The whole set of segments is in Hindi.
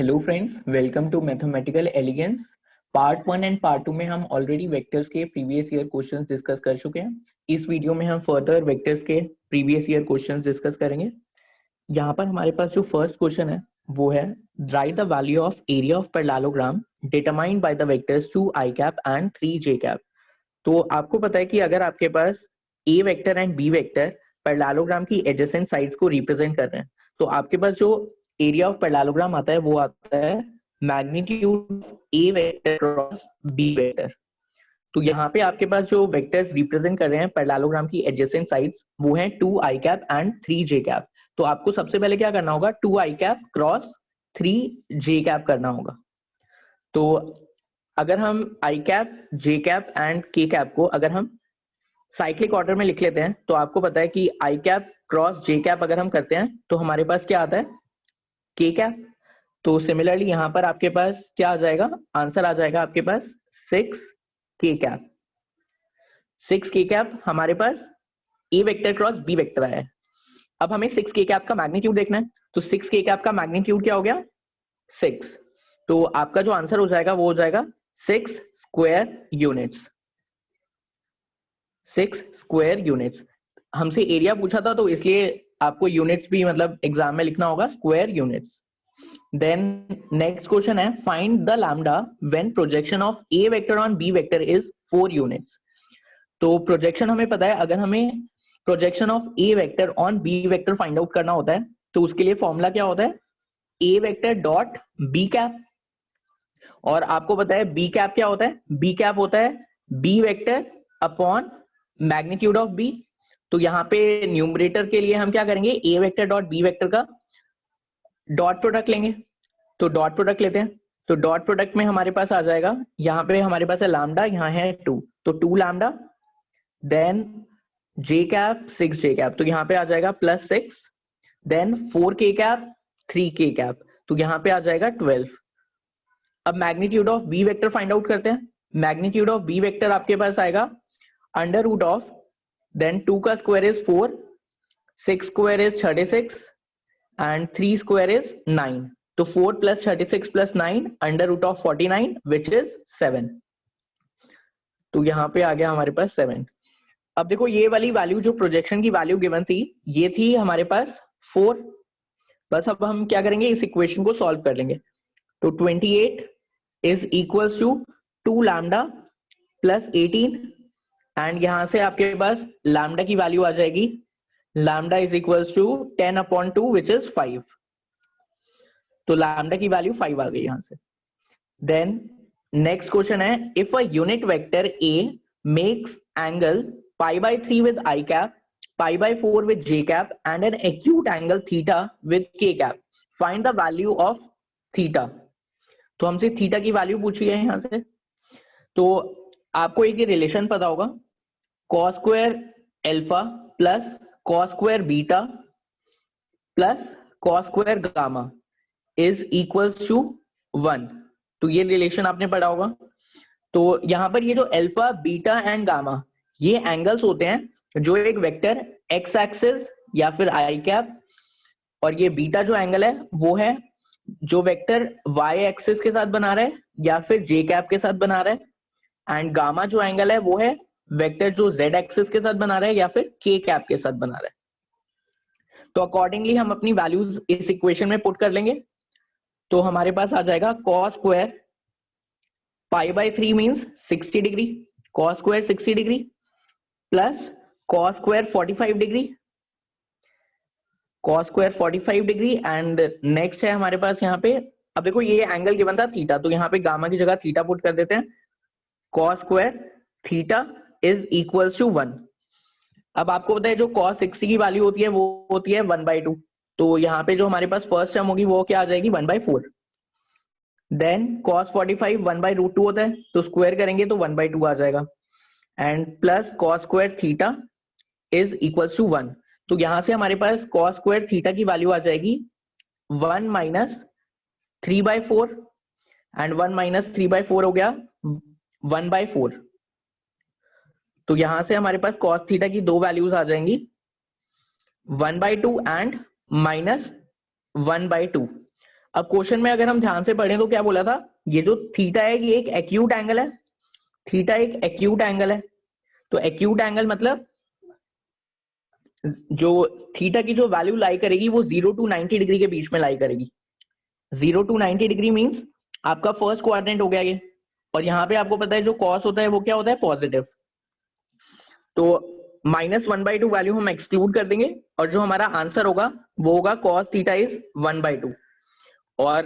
Hello friends, welcome to mathematical elegance. Part 1 and part 2 में हम ऑलरेडी वेक्टर्स के प्रीवियस ईयर क्वेश्चंस डिस्कस कर चुके हैं। इस वीडियो में हम फर्दर वेक्टर्स के प्रीवियस ईयर क्वेश्चंस डिस्कस करेंगे। यहाँ पर हमारे पास जो फर्स्ट क्वेश्चन है वो है, right the value of area of parallelogram determined by the vectors 2 i cap and 3 j cap. तो आपको पता है कि अगर आपके पास A vector and B vector parallelogram की एडजेसेंट साइड्स को रिप्रेजेंट कर रहे हैं, तो आपके पास जो एरिया ऑफ पैरेललोग्राम आता है वो आता है magnitude A vector cross B vector. तो यहाँ पे आपके पास जो वेक्टर्स रिप्रेजेंट कर रहे हैं पैरेललोग्राम की एडजेसेंट साइड्स वो हैं 2 i cap and 3 j cap. तो आपको सबसे पहले क्या करना होगा, 2 i cap cross 3 j cap करना होगा। तो अगर हम i cap j cap and k cap को अगर हम साइक्लिक ऑर्डर में लिख लेते हैं, तो आपको पता है कि i cap cross j cap अगर हम करते हैं तो हमारे पास क्या आता है, k कैप। तो सिमिलरली यहाँ पर आपके पास क्या आ जाएगा, आंसर आ जाएगा आपके पास 6 k कैप। 6 k कैप हमारे पास A vector cross B vector आया है। अब हमें 6 k कैप का मैग्नीट्यूड देखना है, तो 6 k कैप का मैग्नीट्यूड क्या हो गया, 6। तो आपका जो आंसर हो जाएगा वो हो जाएगा 6 स्क्वायर यूनिट्स। 6 square units. हमसे एरिया पूछा था तो इसलिए आपको यूनिट्स भी मतलब एग्जाम में लिखना होगा, square units. Then next question है, find the lambda when projection of A vector on B vector is 4 units. तो प्रोजेक्शन हमें पता है, अगर हमें projection of A vector on B vector find out करना होता है तो उसके लिए फॉर्मूला क्या होता है, ए वेक्टर डॉट बी कैप। और आपको पता है बी कैप क्या होता है, बी कैप होता है B vector upon magnitude of B. तो यहाँ पे न्यूमरेटर के लिए हम क्या करेंगे, A vector dot B vector का डॉट प्रोडक्ट लेंगे। तो डॉट प्रोडक्ट लेते हैं, तो डॉट प्रोडक्ट में हमारे पास आ जाएगा, यहाँ पे हमारे पास है लैम्डा, यहाँ है 2, तो 2 लैम्डा, देन जे कैप 6 जे कैप, तो यहाँ पे आ जाएगा +6, देन 4 के कैप 3 के कैप, तो यहाँ पे आ जाएगा 12। अब magnitude of B vector find out करते हैं। मैग्नीट्यूड ऑफ बी वेक्टर आपके पास आएगा अंडर रूट ऑफ, देन 2 का square is 4, 6 square is 36 and 3 square is 9। तो 4 + 36 + 9 under root of 49 which is 7। तो यहाँ पे आ गया हमारे पास 7। अब देखो ये वाली वैल्यू जो प्रोजेक्शन की वैल्यू गिवन थी ये थी हमारे पास 4। बस अब हम क्या करेंगे, इस इक्वेशन को सॉल्व कर लेंगे। तो 28 is equals to 2 lambda plus 18, and यहां से आपके पास लैम्डा की वैल्यू आ जाएगी, lambda is equals to 10/2 which is 5। तो लैम्डा की वैल्यू 5 आ गई यहां से। देन नेक्स्ट क्वेश्चन है, if a unit vector A makes angle π/3 with i cap, π/4 with j cap and an acute angle theta with k cap, find the value of theta। तो हमसे थीटा की वैल्यू पूछी है यहां से। तो आपको एक ये रिलेशन पता होगा, cos square alpha plus cos square beta plus cos square gamma is equals to 1। तो ये रिलेशन आपने पढ़ा होगा। तो यहां पर ये जो अल्फा बीटा एंड गामा ये एंगल्स होते हैं जो एक वेक्टर एक्स एक्सिस या फिर आई कैप, और ये बीटा जो एंगल है वो है जो वेक्टर वाई एक्सिस के साथ बना रहा है या फिर जे कैप के साथ बना रहा है, एंड गामा जो एंगल है वो है वेक्टर जो जेड एक्सिस के साथ बना रहा है या फिर के कैप के साथ बना रहा है। तो अकॉर्डिंगली हम अपनी वैल्यूज इस इक्वेशन में पुट कर लेंगे। तो हमारे पास आ जाएगा cos square π/3 means 60 degree, cos square 60 degree plus cos square 45 degree, cos square 45 degree, and next है हमारे पास यहाँ पे, अब देखो ये एंगल गिवन था थीटा, तो यहाँ पे गामा की जगह थीटा पुट कर देते हैं, cos square theta is equals to 1। अब आपको पता है जो cos 60 की वैल्यू होती है वो होती है 1/2। तो यहाँ पे जो हमारे पास फर्स्ट टर्म होगी वो क्या आ जाएगी, 1/4। देन cos 45 1/√2 होता है, तो स्क्वायर करेंगे तो 1/2 आ जाएगा, and plus cos square theta is equals to 1। तो यहां से हमारे पास cos स्क्वायर थीटा की वैल्यू आ जाएगी 1 - 3/4, एंड 1 - 3/4 हो गया 1/4। तो यहां से हमारे पास cos थीटा की दो वैल्यूज आ जाएंगी, 1/2 एंड -1/2। अब क्वेश्चन में अगर हम ध्यान से पढ़ें तो क्या बोला था, ये जो थीटा है ये एक एक्यूट एंगल है, थीटा एक एक्यूट एंगल है। तो एक्यूट एंगल मतलब जो थीटा की जो वैल्यू लाई करेगी वो 0 to 90 डिग्री के बीच में लाई करेगी। 0 to 90 डिग्री मींस आपका फर्स्ट क्वाड्रेंट हो गया ये, और यहाँ पे आपको पता है जो कॉस होता है वो क्या होता है, पॉजिटिव। तो -1/2 वैल्यू हम एक्सक्लूड कर देंगे और जो हमारा आंसर होगा वो होगा cos थीटा इज 1/2। और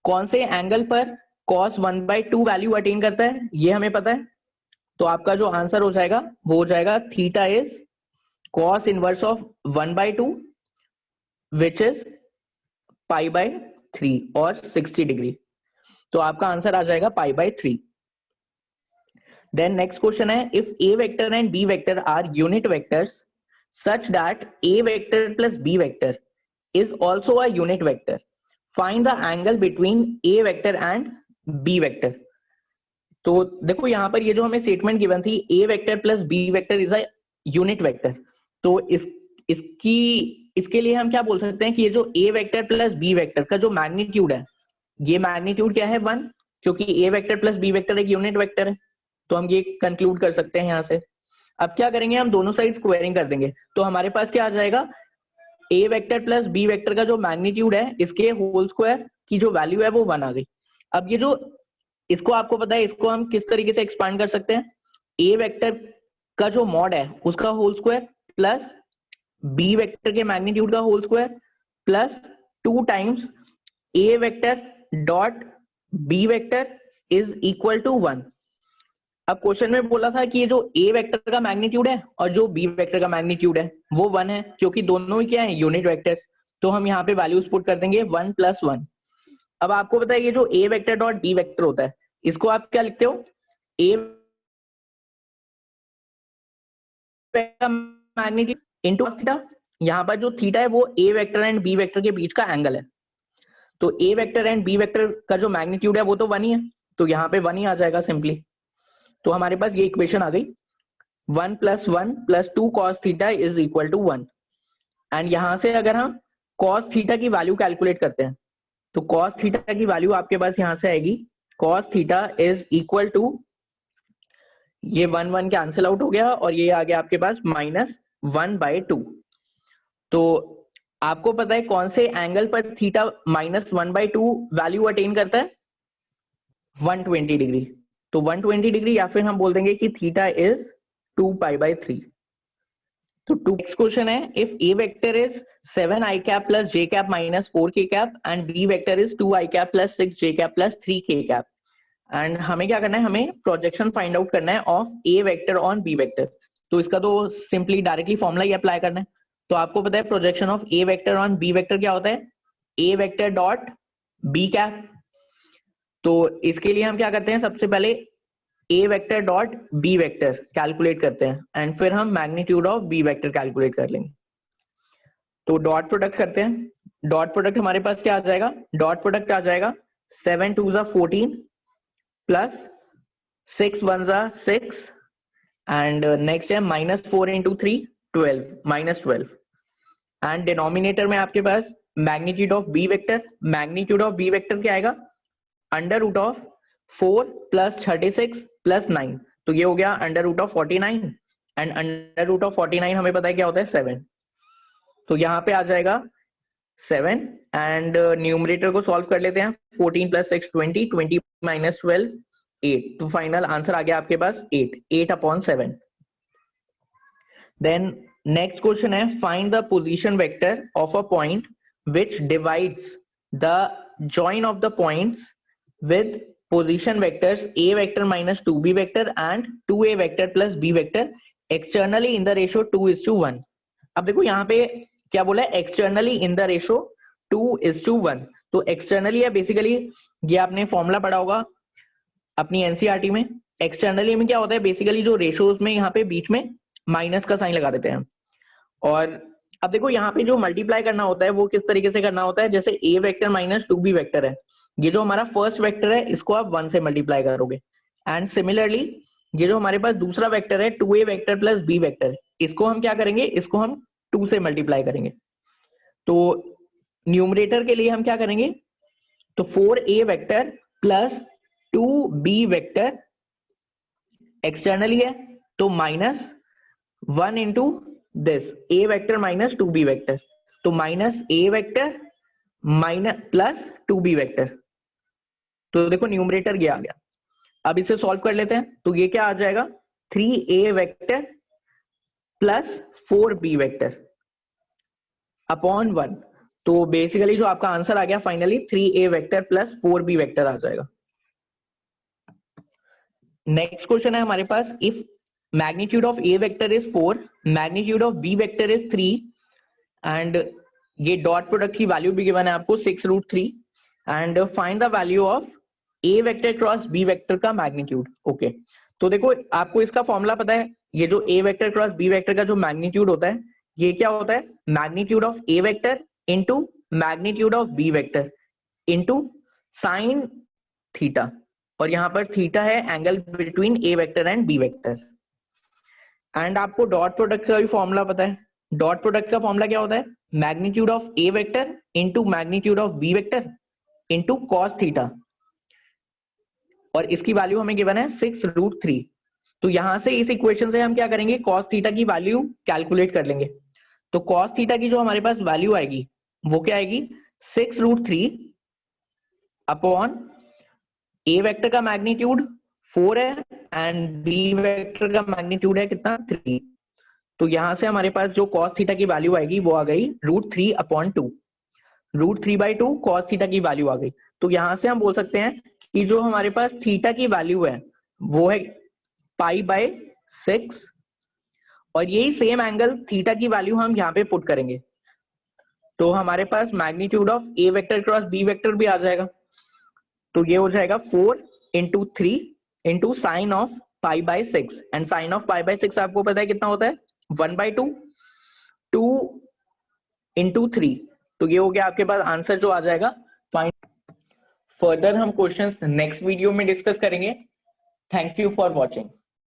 कौन से एंगल पर cos 1/2 वैल्यू अटेन करता है ये हमें पता है। तो आपका जो आंसर हो जाएगा वो हो जाएगा theta is cos inverse of 1/2 which is π/3 और 60 डिग्री। तो आपका आंसर आ जाएगा π/3। देन नेक्स्ट क्वेश्चन है, if a vector and b vector are unit vectors such that a vector plus b vector is also a unit vector, find the angle between a vector and b vector. तो देखो यहाँ पर ये जो हमें स्टेटमेंट गिवन थी a vector plus b vector is a unit vector, तो इसके लिए हम क्या बोल सकते हैं कि ये जो a vector plus b vector का जो मैग्नीट्यूड है, ये मैग्नीट्यूड क्या है 1, क्योंकि a vector plus b vector एक यूनिट वेक्टर है। तो हम ये कंक्लूड कर सकते हैं यहाँ से। अब क्या करेंगे, हम दोनों साइड स्क्वायरिंग कर देंगे, तो हमारे पास क्या आ जाएगा, a vector plus b vector का जो मैग्नीट्यूड है इसके होल स्क्वायर की जो वैल्यू है वो 1 आ गई। अब ये जो इसको आपको पता है इसको हम किस तरीके से एक्सपांड कर सकते हैं, a वेक्टर का जो मॉड है उसका whole square plus b vector के मैग्नीट्यूड का whole square plus 2 times a vector dot b vector is equal to 1। अब क्वेश्चन में बोला था कि ये जो a वेक्टर का मैग्नीट्यूड है और जो b वेक्टर का मैग्नीट्यूड है वो 1 है, क्योंकि दोनों ही क्या है, यूनिट वेक्टर्स। तो हम यहाँ पे वैल्यूज पुट कर देंगे 1 + 1। अब आपको पता है ये जो a vector dot b vector होता है इसको आप क्या लिखते हो, a का मैग्नीट्यूड इनटू थीटा। यहाँ पर जो थीटा है वो a vector and b vector के बीच का एंगल है। तो a vector and b vector का जो मैग्नीट्यूड है वो तो 1 ही है, तो यहाँ पे 1 ही आ जाएगा सिंपली। तो हमारे पास ये इक्वेशन आ गई 1 + 1 + 2 cos theta is equal to 1। And यहां से अगर हम cos थीटा की वैल्यू कैलकुलेट करते हैं तो cos थीटा की वैल्यू आपके पास यहां से आएगी, cos theta is equal to, ये 1 1 कैंसिल आउट हो गया और ये आ गया आपके पास -1/2। तो आपको पता है कौन से एंगल पर थीटा -1/2 वैल्यू अटेन करता है, 120 डिग्री। तो 120 डिग्री या फिर हम बोल देंगे कि थीटा इज 2π/3। तो नेक्स्ट क्वेश्चन है, if a vector is 7i cap plus j cap minus 4k cap and b vector is 2i cap plus 6j cap plus 3k cap, and हमें क्या करना है, हमें प्रोजेक्शन फाइंड आउट करना है of a vector on b vector. तो इसका तो सिंपली डायरेक्टली फॉर्मूला ही अप्लाई करना है। तो आपको पता है projection of a vector on b vector क्या होता है, a vector dot b cap. तो इसके लिए हम क्या करते हैं, सबसे पहले a vector dot b vector calculate करते हैं एंड फिर हम magnitude of b vector calculate कर लेंगे। तो डॉट प्रोडक्ट करते हैं, डॉट प्रोडक्ट हमारे पास क्या आ जाएगा, डॉट प्रोडक्ट आ जाएगा 7 2 14 प्लस 6 1 6 एंड नेक्स्ट है -4 × 3 12 -12 एंड डिनोमिनेटर में आपके पास magnitude of b vector, magnitude of b vector क्या आएगा, √4 + 36 + 9। तो ये हो गया √49 एंड √49 हमें पता है क्या होता है 7। तो यहाँ पे आ जाएगा 7 एंड न्यूमरेटर को सॉल्व कर लेते हैं, 14 + 6 20 20 - 12 8। तो फाइनल आंसर आ गया आपके पास 8/7। देन नेक्स्ट क्वेश्चन है, find the position vector of a point which divides the join of the points with position vectors a vector minus 2b vector and 2a vector plus b vector externally in the ratio 2:1। अब देखो यहाँ पे क्या बोला है, externally in the ratio 2:1। तो externally है बेसिकली, ये आपने फॉर्मूला पढ़ा होगा अपनी एनसीईआरटी में। एक्सटर्नली में क्या होता है, बेसिकली जो रेशियोज में यहाँ पे बीच में माइनस का साइन लगा देते हैं। और अब देखो यहाँ पे जो मल्टीप्लाई करना होता है वो किस तरीके से करना होता है, जैसे a vector minus 2b vector है, ये जो हमारा फर्स्ट वेक्टर है इसको आप 1 से मल्टीप्लाई करोगे। एंड सिमिलरली ये जो हमारे पास दूसरा वेक्टर है 2a vector plus b vector, इसको हम क्या करेंगे, इसको हम 2 से मल्टीप्लाई करेंगे। तो न्यूमरेटर के लिए हम क्या करेंगे, तो 4a vector plus 2b vector externally है, तो minus 1 into this a vector minus 2b vector, तो minus a vector minus plus 2b vector. तो देखो न्यूमरेटर ये आ गया। अब इसे सॉल्व कर लेते हैं, तो ये क्या आ जाएगा 3a vector plus 4b vector upon 1। तो बेसिकली जो आपका आंसर आ गया finally 3a vector plus 4b vector आ जाएगा। नेक्स्ट क्वेश्चन है हमारे पास, if magnitude of a vector is 4, magnitude of b vector is 3 and ये डॉट प्रोडक्ट की वैल्यू भी गिवन है आपको 6√3 and find the value of a vector cross b vector का मैग्नीट्यूड। ओके, तो देखो आपको इसका फॉर्मूला पता है, ये जो a vector cross b vector का जो मैग्नीट्यूड होता है ये क्या होता है, magnitude of a vector into magnitude of b vector into sine theta, और यहां पर थीटा है angle between a vector and b vector. And आपको डॉट प्रोडक्ट का भी फॉर्मूला पता है, डॉट प्रोडक्ट का फॉर्मूला क्या होता है, magnitude of a vector into magnitude of b vector into cos theta, और इसकी वैल्यू हमें गिवन है 6√3। तो यहां से इस इक्वेशन से हम क्या करेंगे, कॉस थीटा की वैल्यू कैलकुलेट कर लेंगे। तो कॉस थीटा की जो हमारे पास वैल्यू आएगी वो क्या आएगी 6√3 अपॉन a वेक्टर का मैग्नीट्यूड 4 है एंड b वेक्टर का मैग्नीट्यूड है कितना 3। तो यहां से हमारे पास जो कॉस थीटा की वैल्यू आएगी वो आ गई √3 अपॉन 2, √3/2 कॉस थीटा की वैल्यू आ गई। तो यहां से हम बोल सकते हैं कि जो हमारे पास थीटा की वैल्यू है वो है π/6, और यही सेम एंगल थीटा की वैल्यू हम यहाँ पे पुट करेंगे, तो हमारे पास magnitude of a vector cross b vector भी आ जाएगा। तो ये हो जाएगा 4 into 3 into sine of π/6, and sine of π/6 आपको पता है कितना होता है 1/2, 2 इंटू 3। तो ये हो गया आपके पास आंसर जो आ जाएगा। फर्दर हम क्वेश्चंस नेक्स्ट वीडियो में डिस्कस करेंगे। Thank you for watching.